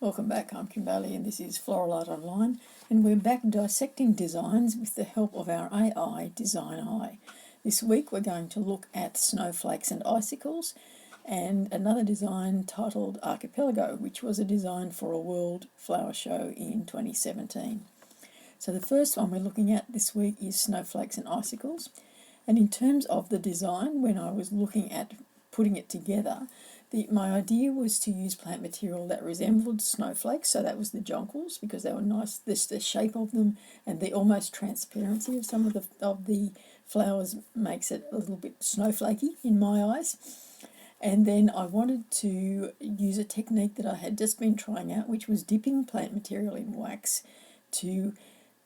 Welcome back, I'm Kimberly and this is Floral Art Online, and we're back dissecting designs with the help of our AI, DesignEye. This week we're going to look at Snowflakes and Icicles and another design titled Archipelago, which was a design for a World Flower Show in 2017. So the first one we're looking at this week is Snowflakes and Icicles, and in terms of the design, when I was looking at putting it together, my idea was to use plant material that resembled snowflakes, so that was the jonquils, because they were nice. The shape of them and the almost transparency of some of the flowers makes it a little bit snowflakey in my eyes. And then I wanted to use a technique that I had just been trying out, which was dipping plant material in wax to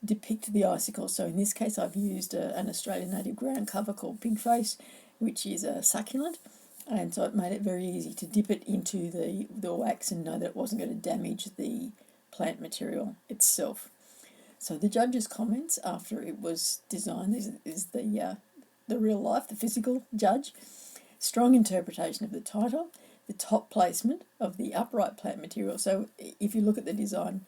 depict the icicles. So in this case I've used an Australian native ground cover called Pigface, which is a succulent. And so it made it very easy to dip it into the wax and know that it wasn't going to damage the plant material itself. So the judge's comments after it was designed is the real life, the physical judge. Strong interpretation of the title, the top placement of the upright plant material. So if you look at the design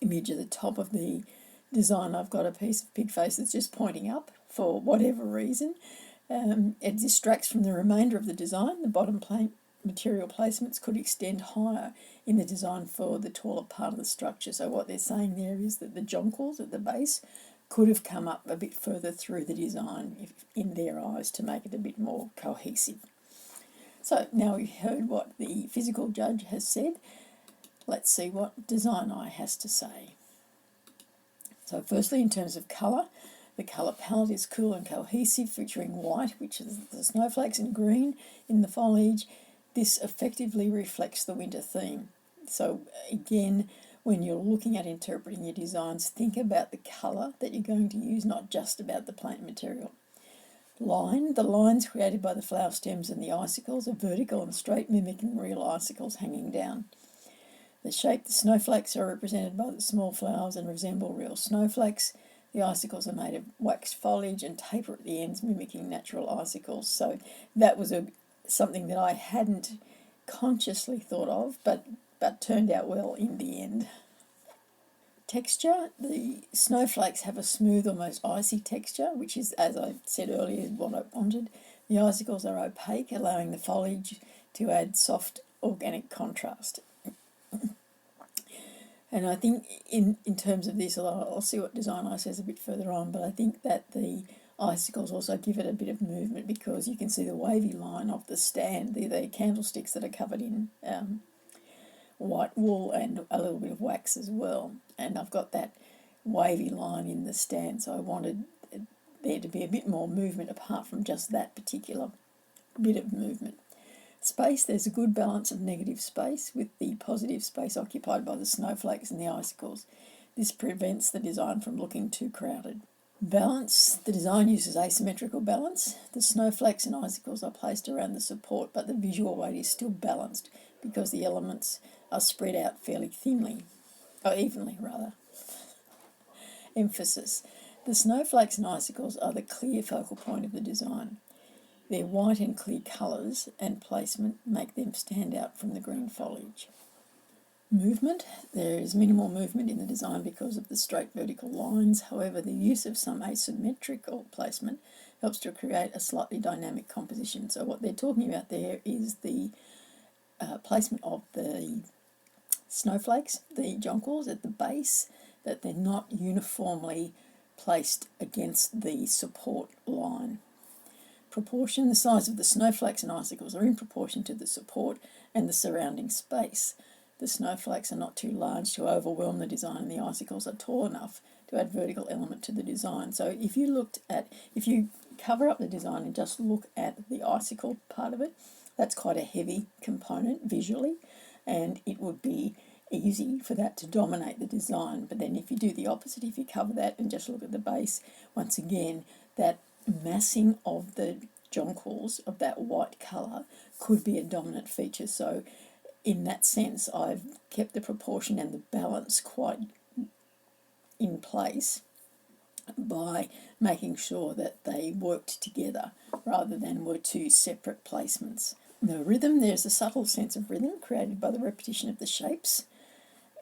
image at the top of the design, I've got a piece of Pigface that's just pointing up for whatever reason. It distracts from the remainder of the design. The bottom plant material placements could extend higher in the design for the taller part of the structure. So what they're saying there is that the jonquils at the base could have come up a bit further through the design in their eyes to make it a bit more cohesive. So now we've heard what the physical judge has said. Let's see what DesignEye has to say. So firstly, in terms of colour, the colour palette is cool and cohesive, featuring white, which is the snowflakes, and green in the foliage. This effectively reflects the winter theme. So again, when you're looking at interpreting your designs, think about the colour that you're going to use, not just about the plant material. The lines created by the flower stems and the icicles are vertical and straight, mimicking real icicles hanging down. The shape, the snowflakes are represented by the small flowers and resemble real snowflakes. The icicles are made of waxed foliage and taper at the ends, mimicking natural icicles. So that was something that I hadn't consciously thought of, but turned out well in the end. Texture, the snowflakes have a smooth, almost icy texture, which is, as I said earlier, what I wanted. The icicles are opaque, allowing the foliage to add soft organic contrast. And I think in terms of this, I'll see what DesignEye says a bit further on, but I think that the icicles also give it a bit of movement, because you can see the wavy line of the stand, the candlesticks that are covered in white wool and a little bit of wax as well. And I've got that wavy line in the stand, so I wanted there to be a bit more movement apart from just that particular bit of movement. Space, there's a good balance of negative space, with the positive space occupied by the snowflakes and the icicles. This prevents the design from looking too crowded. Balance, the design uses asymmetrical balance. The snowflakes and icicles are placed around the support, but the visual weight is still balanced because the elements are spread out fairly evenly. Emphasis, the snowflakes and icicles are the clear focal point of the design. Their white and clear colours and placement make them stand out from the green foliage. Movement, there is minimal movement in the design because of the straight vertical lines. However, the use of some asymmetrical placement helps to create a slightly dynamic composition. So what they're talking about there is the placement of the snowflakes, the jonquils at the base, that they're not uniformly placed against the support line. Proportion, the size of the snowflakes and icicles are in proportion to the support and the surrounding space. The snowflakes are not too large to overwhelm the design, and the icicles are tall enough to add vertical element to the design. So if you cover up the design and just look at the icicle part of it, that's quite a heavy component visually, and it would be easy for that to dominate the design. But then if you do the opposite, if you cover that and just look at the base, once again, that massing of the jonquils of that white colour could be a dominant feature. So in that sense, I've kept the proportion and the balance quite in place by making sure that they worked together rather than were two separate placements. The rhythm, there's a subtle sense of rhythm created by the repetition of the shapes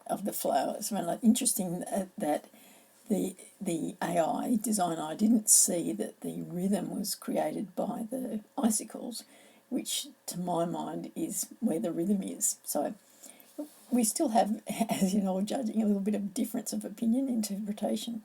of the flowers. Well, interesting that the AI, DesignEye, didn't see that the rhythm was created by the icicles, which to my mind is where the rhythm is. So we still have, as you know, judging, a little bit of difference of opinion, interpretation.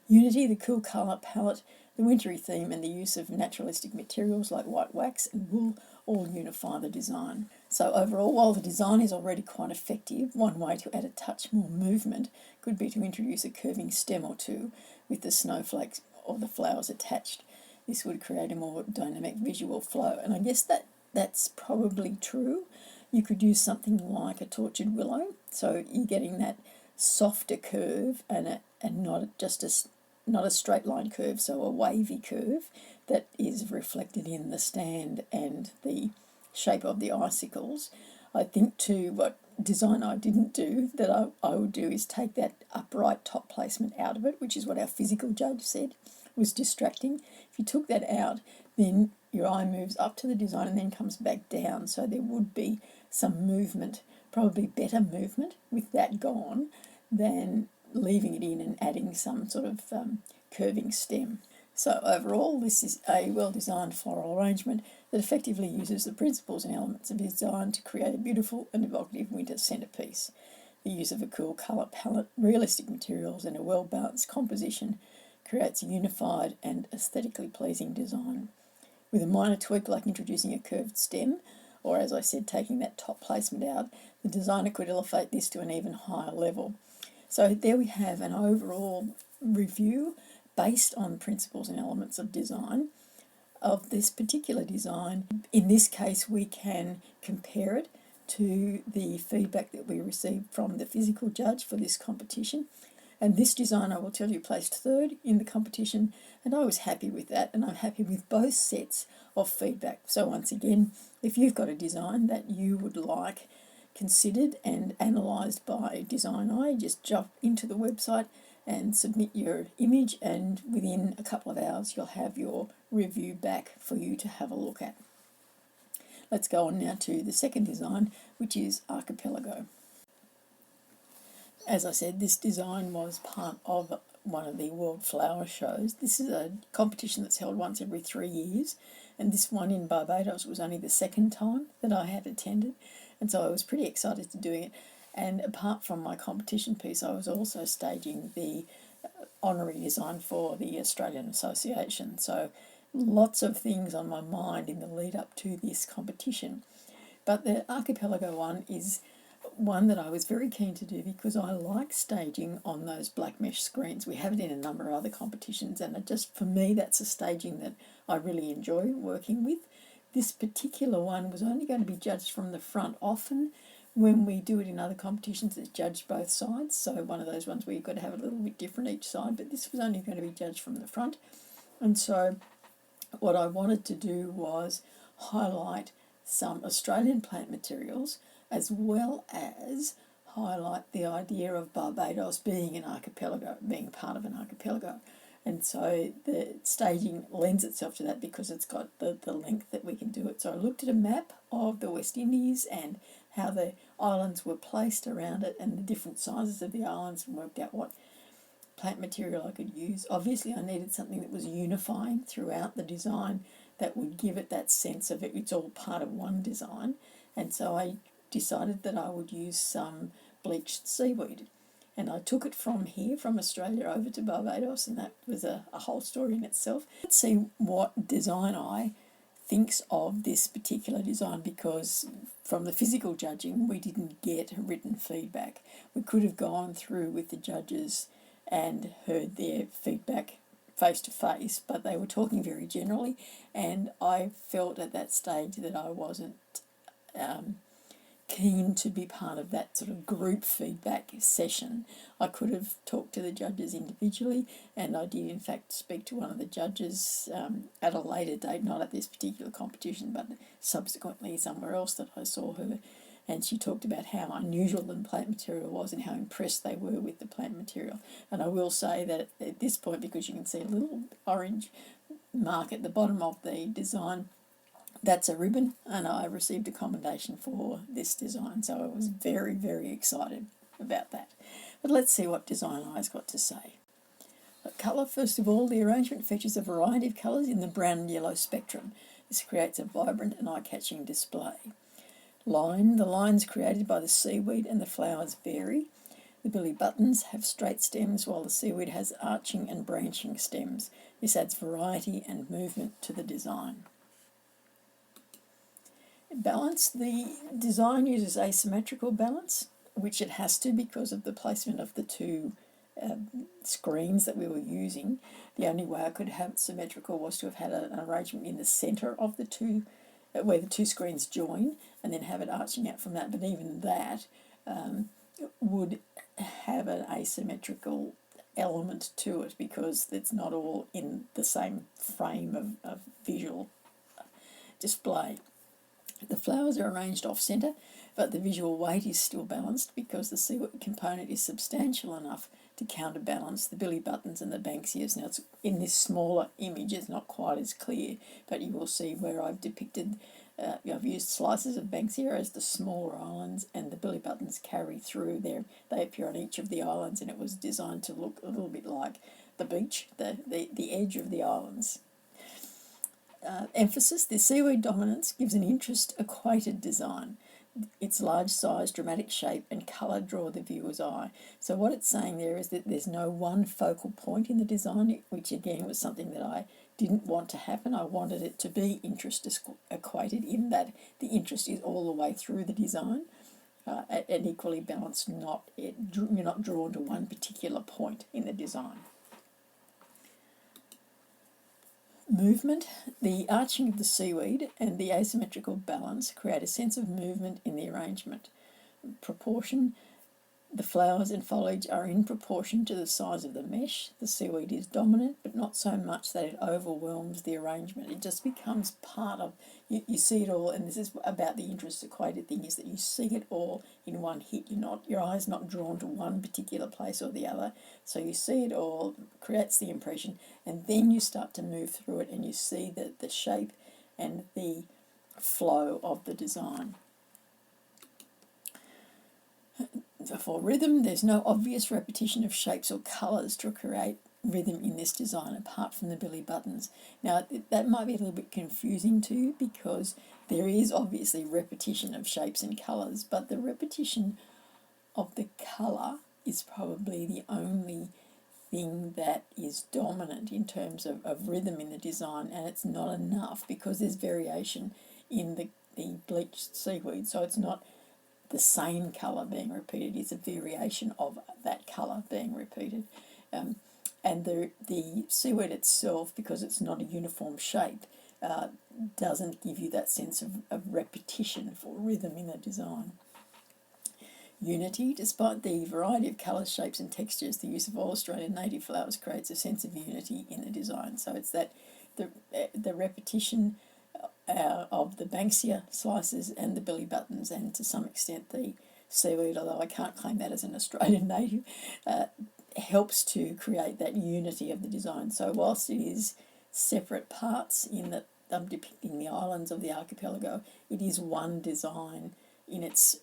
Unity, the cool colour palette, the wintry theme, and the use of naturalistic materials like white wax and wool all unify the design. So overall, while the design is already quite effective, one way to add a touch more movement could be to introduce a curving stem or two with the snowflakes or the flowers attached. This would create a more dynamic visual flow, and I guess that's probably true. You could use something like a tortured willow, so you're getting that softer curve and not just not a straight line curve, so a wavy curve that is reflected in the stand and the shape of the icicles. I think too what DesignEye didn't do that I would do is take that upright top placement out of it, which is what our physical judge said was distracting. If you took that out, then your eye moves up to the design and then comes back down, so there would be some movement, probably better movement with that gone than leaving it in and adding some sort of curving stem. So overall, this is a well-designed floral arrangement that effectively uses the principles and elements of design to create a beautiful and evocative winter centrepiece. The use of a cool colour palette, realistic materials and a well-balanced composition creates a unified and aesthetically pleasing design. With a minor tweak like introducing a curved stem, or as I said, taking that top placement out, the designer could elevate this to an even higher level. So there we have an overall review based on principles and elements of design of this particular design. In this case, we can compare it to the feedback that we received from the physical judge for this competition. And this design, I will tell you, placed third in the competition, and I was happy with that, and I'm happy with both sets of feedback. So once again, if you've got a design that you would like considered and analysed by DesignEye, just jump into the website and submit your image, and within a couple of hours you'll have your review back for you to have a look at. Let's go on now to the second design, which is Archipelago. As I said, this design was part of one of the World Flower Shows. This is a competition that's held once every 3 years, and this one in Barbados was only the second time that I had attended, and so I was pretty excited to doing it. And apart from my competition piece, I was also staging the honorary design for the Australian Association. So lots of things on my mind in the lead up to this competition. But the Archipelago one is one that I was very keen to do because I like staging on those black mesh screens. We have it in a number of other competitions, and for me, that's a staging that I really enjoy working with. This particular one was only going to be judged from the front. Often when we do it in other competitions, it's judged both sides, so one of those ones where you've got to have it a little bit different each side, but this was only going to be judged from the front. And so what I wanted to do was highlight some Australian plant materials, as well as highlight the idea of Barbados being an archipelago, being part of an archipelago. And so the staging lends itself to that because it's got the length that we can do it. So I looked at a map of the West Indies and how the islands were placed around it and the different sizes of the islands, and worked out what plant material I could use. Obviously, I needed something that was unifying throughout the design that would give it that sense of it's all part of one design. And so I decided that I would use some bleached seaweed. And I took it from here, from Australia, over to Barbados, and that was a whole story in itself. Let's see what DesignEye thinks of this particular design, because from the physical judging, we didn't get written feedback. We could have gone through with the judges and heard their feedback face to face, but they were talking very generally, and I felt at that stage that I wasn't keen to be part of that sort of group feedback session. I could have talked to the judges individually, and I did in fact speak to one of the judges at a later date, not at this particular competition, but subsequently somewhere else that I saw her, and she talked about how unusual the plant material was and how impressed they were with the plant material. And I will say that at this point, because you can see a little orange mark at the bottom of the design, that's a ribbon, and I received a commendation for this design, so I was very, very excited. about that. But let's see what DesignEye's got to say. Colour, first of all, the arrangement features a variety of colours in the brown and yellow spectrum. This creates a vibrant and eye-catching display. Line, the lines created by the seaweed and the flowers vary. The billy buttons have straight stems while the seaweed has arching and branching stems. This adds variety and movement to the design. Balance, the design uses asymmetrical balance, which it has to because of the placement of the two screens that we were using. The only way I could have it symmetrical was to have had an arrangement in the centre of the two, where the two screens join, and then have it arching out from that. But even that would have an asymmetrical element to it because it's not all in the same frame of visual display. The flowers are arranged off-centre, but the visual weight is still balanced because the seaweed component is substantial enough to counterbalance the billy buttons and the banksias. Now, it's in this smaller image, it's not quite as clear, but you will see where I've depicted, I've used slices of banksia as the smaller islands, and the billy buttons carry through there. They appear on each of the islands, and it was designed to look a little bit like the beach, the edge of the islands. Emphasis, the seaweed dominance gives an interest-equated design. Its large size, dramatic shape and colour draw the viewer's eye. So what it's saying there is that there's no one focal point in the design, which again was something that I didn't want to happen. I wanted it to be interest-equated in that the interest is all the way through the design and equally balanced, you're not drawn to one particular point in the design. Movement, the arching of the seaweed and the asymmetrical balance create a sense of movement in the arrangement. Proportion, the flowers and foliage are in proportion to the size of the mesh. The seaweed is dominant, but not so much that it overwhelms the arrangement. It just becomes part of, you see it all, and this is about the interest equated thing, is that you see it all in one hit. Your eye's not drawn to one particular place or the other. So you see it all, creates the impression, and then you start to move through it and you see the shape and the flow of the design. For rhythm, there's no obvious repetition of shapes or colours to create rhythm in this design apart from the billy buttons. Now, that might be a little bit confusing too because there is obviously repetition of shapes and colours, but the repetition of the colour is probably the only thing that is dominant in terms of rhythm in the design, and it's not enough because there's variation in the bleached seaweed, so it's not the same colour being repeated, it's a variation of that colour being repeated. And the seaweed itself, because it's not a uniform shape, doesn't give you that sense of repetition for rhythm in the design. Unity, despite the variety of colours, shapes and textures, the use of all Australian native flowers creates a sense of unity in the design. So it's that the repetition of the banksia slices and the billy buttons, and to some extent the seaweed, although I can't claim that as an Australian native, helps to create that unity of the design. So whilst it is separate parts in that I'm depicting the islands of the archipelago, it is one design in its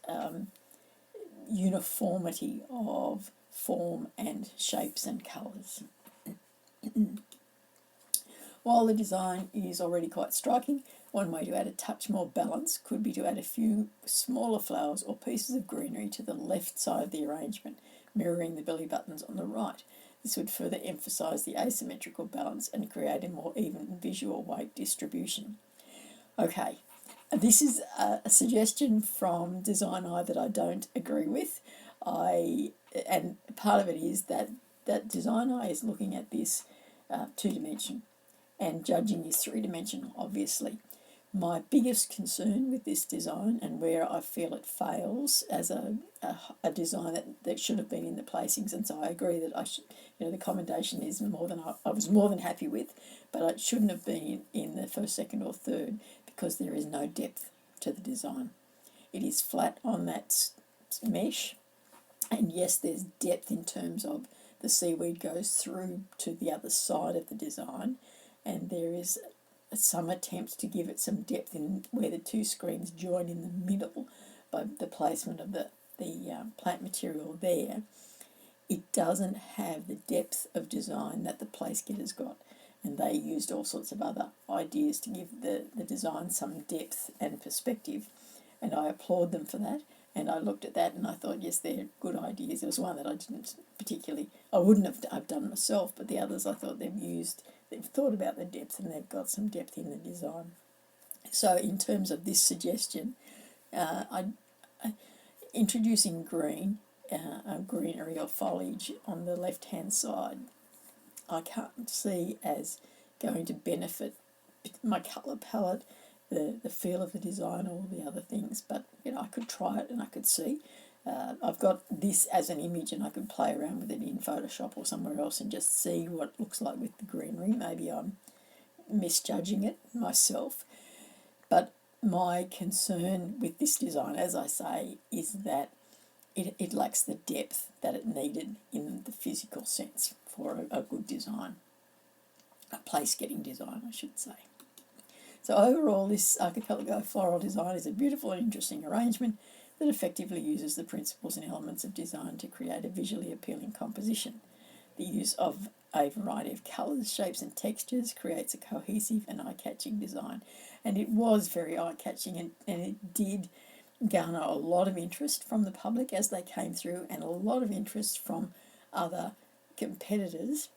uniformity of form and shapes and colours. While the design is already quite striking, one way to add a touch more balance could be to add a few smaller flowers or pieces of greenery to the left side of the arrangement, mirroring the billy buttons on the right. This would further emphasise the asymmetrical balance and create a more even visual weight distribution. Okay, this is a suggestion from DesignEye that I don't agree with. And part of it is that DesignEye is looking at this two-dimension and judging is three-dimensional, obviously. My biggest concern with this design, and where I feel it fails as a design that should have been in the placings, and so I agree that I should, the commendation is more than I was more than happy with, but it shouldn't have been in the first, second or third because there is no depth to the design. It is flat on that mesh, and yes, there's depth in terms of the seaweed goes through to the other side of the design, and there is some attempt to give it some depth in where the two screens join in the middle by the placement of plant material there, it doesn't have the depth of design that the place getter's got. And they used all sorts of other ideas to give the design some depth and perspective. And I applaud them for that. And I looked at that and I thought, yes, they're good ideas. There was one that I didn't particularly, I wouldn't have done myself, but the others I thought they've thought about the depth and they've got some depth in the design. So in terms of this suggestion, introducing greenery or foliage on the left-hand side, I can't see as going to benefit my colour palette, the feel of the design, all the other things. But I could try it and I could see. I've got this as an image and I could play around with it in Photoshop or somewhere else and just see what it looks like with the greenery. Maybe I'm misjudging it myself. But my concern with this design, as I say, is that it lacks the depth that it needed in the physical sense for a good design, a place-getting design, I should say. So overall, this Archipelago floral design is a beautiful and interesting arrangement that effectively uses the principles and elements of design to create a visually appealing composition. The use of a variety of colours, shapes and textures creates a cohesive and eye-catching design. And it was very eye-catching and it did garner a lot of interest from the public as they came through, and a lot of interest from other competitors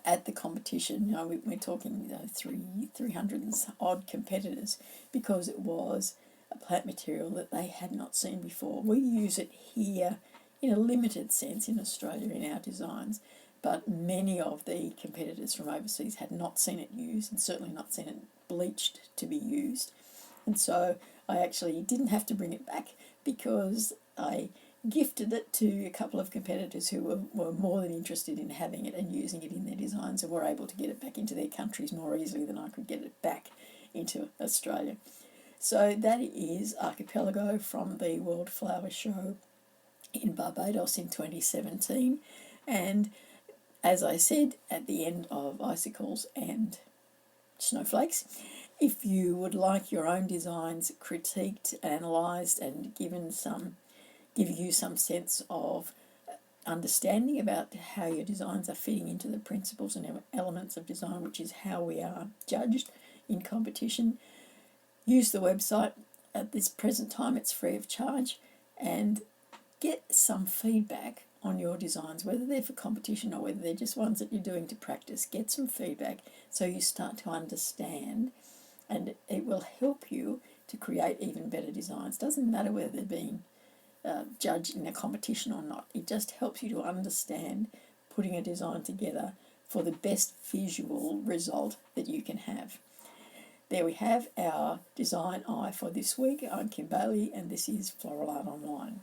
at the competition. We're talking 300 and odd competitors, because it was a plant material that they had not seen before. We use it here in a limited sense in Australia in our designs, but many of the competitors from overseas had not seen it used, and certainly not seen it bleached to be used. And so I actually didn't have to bring it back, because I gifted it to a couple of competitors who were more than interested in having it and using it in their designs, and were able to get it back into their countries more easily than I could get it back into Australia. So that is Archipelago from the World Flower Show in Barbados in 2017. And as I said at the end of Icicles and Snowflakes, if you would like your own designs critiqued, analysed and give you some sense of understanding about how your designs are fitting into the principles and elements of design, which is how we are judged in competition, use the website. At this present time it's free of charge, and get some feedback on your designs, whether they're for competition or whether they're just ones that you're doing to practice. Get some feedback so you start to understand, and it will help you to create even better designs. Doesn't matter whether they're being judged in a competition or not. It just helps you to understand putting a design together for the best visual result that you can have. There we have our DesignEye for this week. I'm Kim Bailey and this is Floral Art Online.